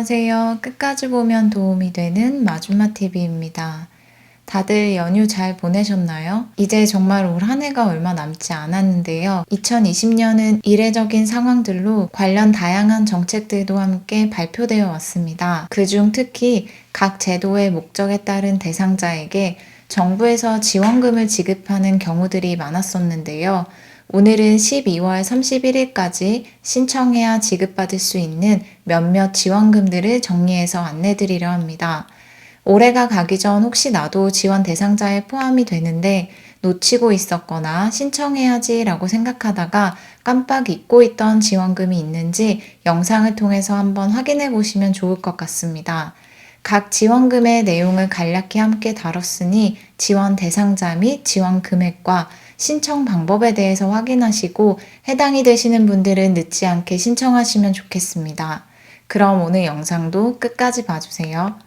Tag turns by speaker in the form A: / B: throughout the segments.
A: 안녕하세요. 끝까지 보면 도움이 되는 마줌마TV입니다. 다들 연휴 잘 보내셨나요? 이제 정말 올 한 해가 얼마 남지 않았는데요. 2020년은 이례적인 상황들로 관련 다양한 정책들도 함께 발표되어 왔습니다. 그중 특히 각 제도의 목적에 따른 대상자에게 정부에서 지원금을 지급하는 경우들이 많았었는데요. 오늘은 12월 31일까지 신청해야 지급받을 수 있는 몇몇 지원금들을 정리해서 안내드리려 합니다. 올해가 가기 전 혹시 나도 지원 대상자에 포함이 되는데 놓치고 있었거나 신청해야지 라고 생각하다가 깜빡 잊고 있던 지원금이 있는지 영상을 통해서 한번 확인해 보시면 좋을 것 같습니다. 각 지원금의 내용을 간략히 함께 다뤘으니 지원 대상자 및 지원 금액과 신청 방법에 대해서 확인하시고 해당이 되시는 분들은 늦지 않게 신청하시면 좋겠습니다. 그럼 오늘 영상도 끝까지 봐주세요.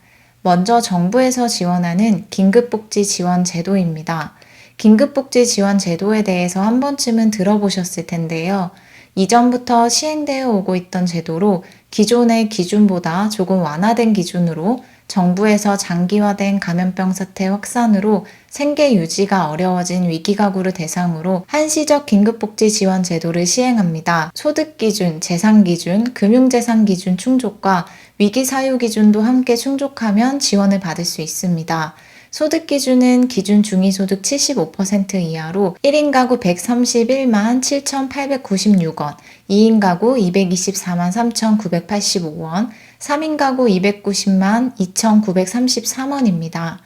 A: 먼저 정부에서 지원하는 긴급복지 지원 제도입니다. 긴급복지 지원 제도에 대해서 한 번쯤은 들어보셨을 텐데요. 이전부터 시행되어 오고 있던 제도로 기존의 기준보다 조금 완화된 기준으로 정부에서 장기화된 감염병 사태 확산으로 생계 유지가 어려워진 위기가구를 대상으로 한시적 긴급복지 지원 제도를 시행합니다. 소득기준, 재산기준, 금융재산기준 충족과 위기사유기준도 함께 충족하면 지원을 받을 수 있습니다. 소득기준은 기준 중위소득 75% 이하로 1인 가구 131만 7,896원, 2인 가구 224만 3,985원, 3인 가구 290만 2,933원입니다.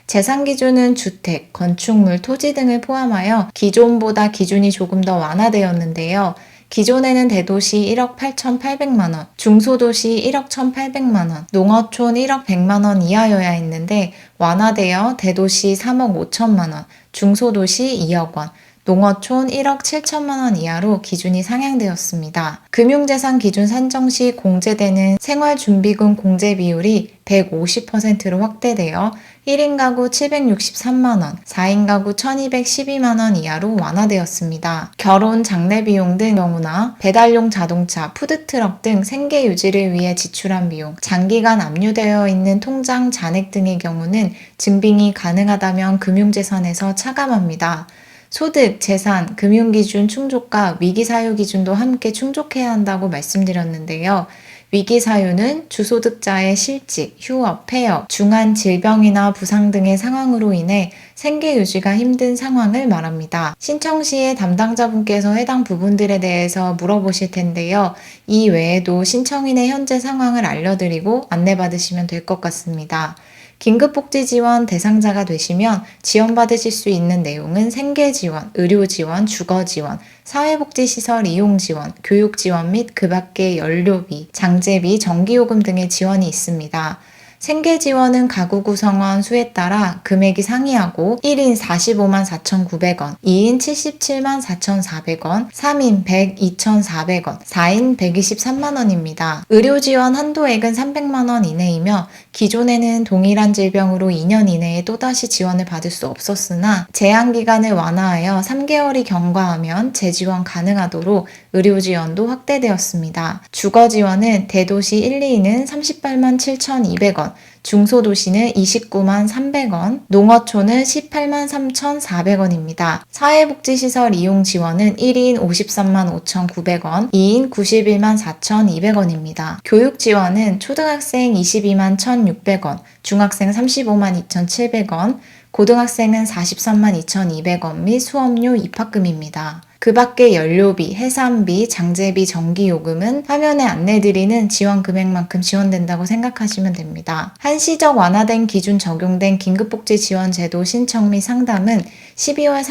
A: 재산 기준은 주택, 건축물, 토지 등을 포함하여 기존보다 기준이 조금 더 완화되었는데요. 기존에는 대도시 1억 8,800만원, 중소도시 1억 1,800만원, 농어촌 1억 100만원 이하여야 했는데 완화되어 대도시 3억 5천만원, 중소도시 2억 원, 농어촌 1억 7천만원 이하로 기준이 상향되었습니다. 금융재산 기준 산정 시 공제되는 생활준비금 공제 비율이 150%로 확대되어 1인 가구 763만원, 4인 가구 1212만원 이하로 완화되었습니다. 결혼, 장례 비용 등 경우나 배달용 자동차, 푸드트럭 등 생계 유지를 위해 지출한 비용, 장기간 압류되어 있는 통장 잔액 등의 경우는 증빙이 가능하다면 금융재산에서 차감합니다. 소득, 재산, 금융기준 충족과 위기사유기준도 함께 충족해야 한다고 말씀드렸는데요. 위기사유는 주소득자의 실직, 휴업, 폐업, 중한 질병이나 부상 등의 상황으로 인해 생계 유지가 힘든 상황을 말합니다. 신청 시에 담당자분께서 해당 부분들에 대해서 물어보실 텐데요. 이 외에도 신청인의 현재 상황을 알려드리고 안내받으시면 될 것 같습니다. 긴급복지지원 대상자가 되시면 지원받으실 수 있는 내용은 생계지원, 의료지원, 주거지원, 사회복지시설 이용지원, 교육지원 및 그 밖의 연료비, 장제비, 전기요금 등의 지원이 있습니다. 생계지원은 가구 구성원 수에 따라 금액이 상이하고 1인 45만 4,900원, 2인 77만 4,400원, 3인 102,400원, 4인 123만원입니다. 의료지원 한도액은 300만원 이내이며 기존에는 동일한 질병으로 2년 이내에 또다시 지원을 받을 수 없었으나 제한기간을 완화하여 3개월이 경과하면 재지원 가능하도록 의료지원도 확대되었습니다. 주거지원은 대도시 1, 2는 38만 7,200원, 중소도시는 29만 300원, 농어촌은 18만 3,400원입니다. 사회복지시설 이용 지원은 1인 53만 5,900원, 2인 91만 4,200원입니다. 교육지원은 초등학생 22만 1,600원, 중학생 35만 2,700원, 고등학생은 43만 2,200원 및 수업료 입학금입니다. 그 밖에 연료비, 해산비, 장제비, 전기요금은 화면에 안내드리는 지원 금액만큼 지원된다고 생각하시면 됩니다. 한시적 완화된 기준 적용된 긴급복지지원 제도 신청 및 상담은 12월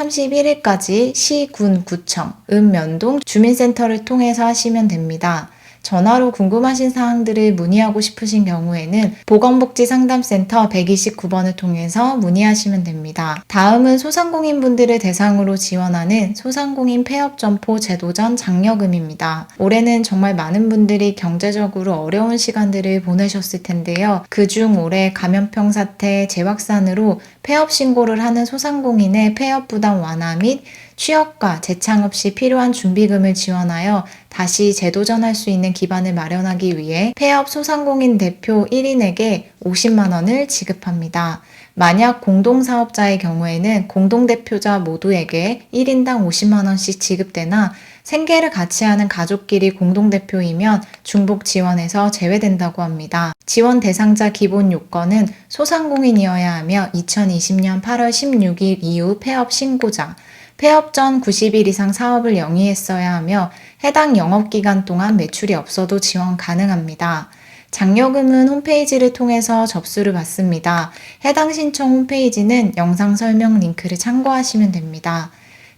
A: 31일까지 시, 군, 구청, 읍, 면동, 주민센터를 통해서 하시면 됩니다. 전화로 궁금하신 사항들을 문의하고 싶으신 경우에는 보건복지상담센터 129번을 통해서 문의하시면 됩니다. 다음은 소상공인분들을 대상으로 지원하는 소상공인 폐업점포 제도전 장려금입니다. 올해는 정말 많은 분들이 경제적으로 어려운 시간들을 보내셨을 텐데요. 그중 올해 감염병 사태 재확산으로 폐업 신고를 하는 소상공인의 폐업 부담 완화 및 취업과 재창업 시 필요한 준비금을 지원하여 다시 재도전할 수 있는 기반을 마련하기 위해 폐업 소상공인 대표 1인에게 50만 원을 지급합니다. 만약 공동사업자의 경우에는 공동대표자 모두에게 1인당 50만 원씩 지급되나 생계를 같이 하는 가족끼리 공동대표이면 중복 지원에서 제외된다고 합니다. 지원 대상자 기본 요건은 소상공인이어야 하며 2020년 8월 16일 이후 폐업 신고자, 폐업 전 90일 이상 사업을 영위했어야 하며 해당 영업기간 동안 매출이 없어도 지원 가능합니다. 장려금은 홈페이지를 통해서 접수를 받습니다. 해당 신청 홈페이지는 영상 설명 링크를 참고하시면 됩니다.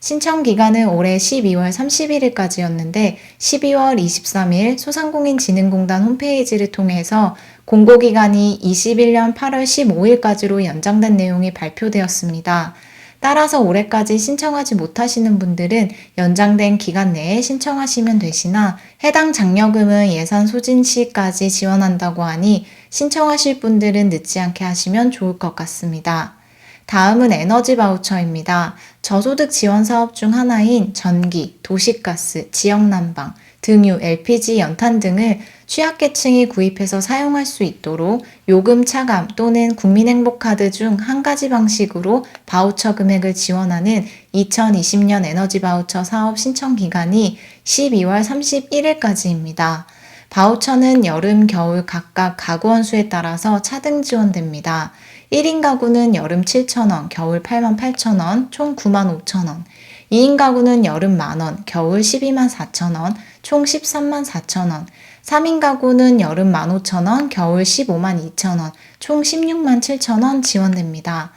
A: 신청 기간은 올해 12월 31일까지였는데 12월 23일 소상공인진흥공단 홈페이지를 통해서 공고기간이 21년 8월 15일까지로 연장된 내용이 발표되었습니다. 따라서 올해까지 신청하지 못하시는 분들은 연장된 기간 내에 신청하시면 되시나 해당 장려금은 예산 소진 시까지 지원한다고 하니 신청하실 분들은 늦지 않게 하시면 좋을 것 같습니다. 다음은 에너지 바우처입니다. 저소득 지원 사업 중 하나인 전기, 도시가스, 지역난방, 등유, LPG, 연탄 등을 취약계층이 구입해서 사용할 수 있도록 요금 차감 또는 국민행복카드 중 한 가지 방식으로 바우처 금액을 지원하는 2020년 에너지 바우처 사업 신청 기간이 12월 31일까지입니다. 바우처는 여름, 겨울 각각 가구원 수에 따라서 차등 지원됩니다. 1인 가구는 여름 7,000원, 겨울 88,000원, 총 95,000원. 2인 가구는 여름 만원, 겨울 124,000원, 총 134,000원. 3인 가구는 여름 15,000원, 겨울 152,000원, 총 167,000원 지원됩니다.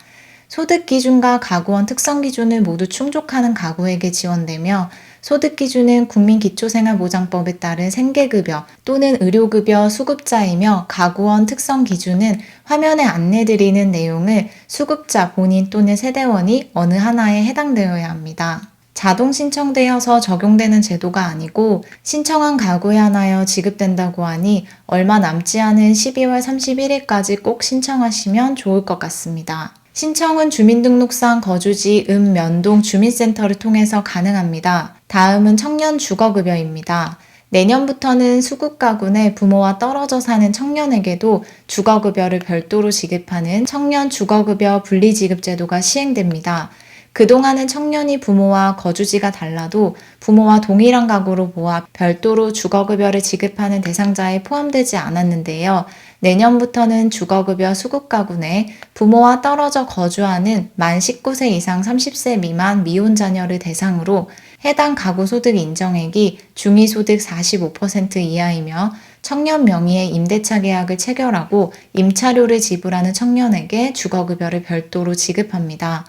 A: 소득 기준과 가구원 특성 기준을 모두 충족하는 가구에게 지원되며 소득 기준은 국민기초생활보장법에 따른 생계급여 또는 의료급여 수급자이며 가구원 특성 기준은 화면에 안내드리는 내용을 수급자 본인 또는 세대원이 어느 하나에 해당되어야 합니다. 자동 신청되어서 적용되는 제도가 아니고 신청한 가구에 한하여 지급된다고 하니 얼마 남지 않은 12월 31일까지 꼭 신청하시면 좋을 것 같습니다. 신청은 주민등록상 거주지 면동 주민센터를 통해서 가능합니다. 다음은 청년 주거급여입니다. 내년부터는 수급가구 내 부모와 떨어져 사는 청년에게도 주거급여를 별도로 지급하는 청년 주거급여 분리지급제도가 시행됩니다. 그동안은 청년이 부모와 거주지가 달라도 부모와 동일한 가구로 모아 별도로 주거급여를 지급하는 대상자에 포함되지 않았는데요. 내년부터는 주거급여 수급가구 내 부모와 떨어져 거주하는 만 19세 이상 30세 미만 미혼 자녀를 대상으로 해당 가구 소득 인정액이 중위소득 45% 이하이며 청년 명의의 임대차 계약을 체결하고 임차료를 지불하는 청년에게 주거급여를 별도로 지급합니다.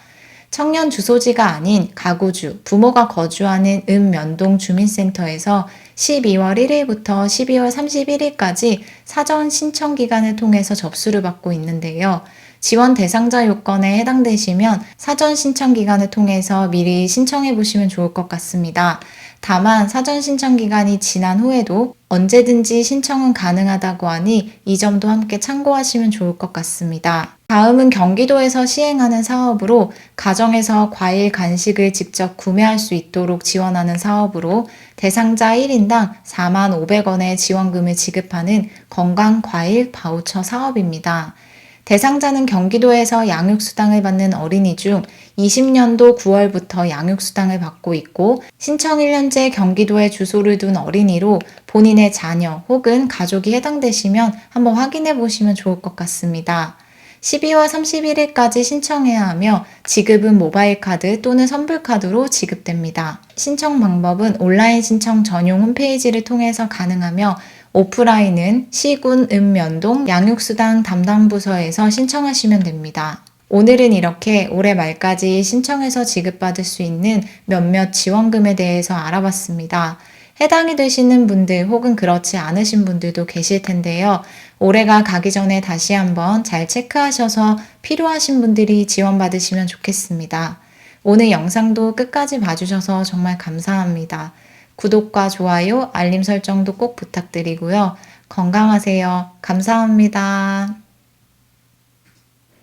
A: 청년 주소지가 아닌 가구주, 부모가 거주하는 면동 주민센터에서 12월 1일부터 12월 31일까지 사전 신청 기간을 통해서 접수를 받고 있는데요. 지원 대상자 요건에 해당되시면 사전 신청 기간을 통해서 미리 신청해 보시면 좋을 것 같습니다. 다만 사전 신청 기간이 지난 후에도 언제든지 신청은 가능하다고 하니 이 점도 함께 참고하시면 좋을 것 같습니다. 다음은 경기도에서 시행하는 사업으로 가정에서 과일, 간식을 직접 구매할 수 있도록 지원하는 사업으로 대상자 1인당 45,000원의 지원금을 지급하는 건강과일 바우처 사업입니다. 대상자는 경기도에서 양육수당을 받는 어린이 중 20년도 9월부터 양육수당을 받고 있고 신청 1년째 경기도에 주소를 둔 어린이로 본인의 자녀 혹은 가족이 해당되시면 한번 확인해 보시면 좋을 것 같습니다. 12월 31일까지 신청해야 하며 지급은 모바일카드 또는 선불카드로 지급됩니다. 신청 방법은 온라인 신청 전용 홈페이지를 통해서 가능하며 오프라인은 시군 면동 양육수당 담당 부서에서 신청하시면 됩니다. 오늘은 이렇게 올해 말까지 신청해서 지급받을 수 있는 몇몇 지원금에 대해서 알아봤습니다. 해당이 되시는 분들 혹은 그렇지 않으신 분들도 계실 텐데요. 올해가 가기 전에 다시 한번 잘 체크하셔서 필요하신 분들이 지원받으시면 좋겠습니다. 오늘 영상도 끝까지 봐주셔서 정말 감사합니다. 구독과 좋아요, 알림 설정도 꼭 부탁드리고요. 건강하세요. 감사합니다.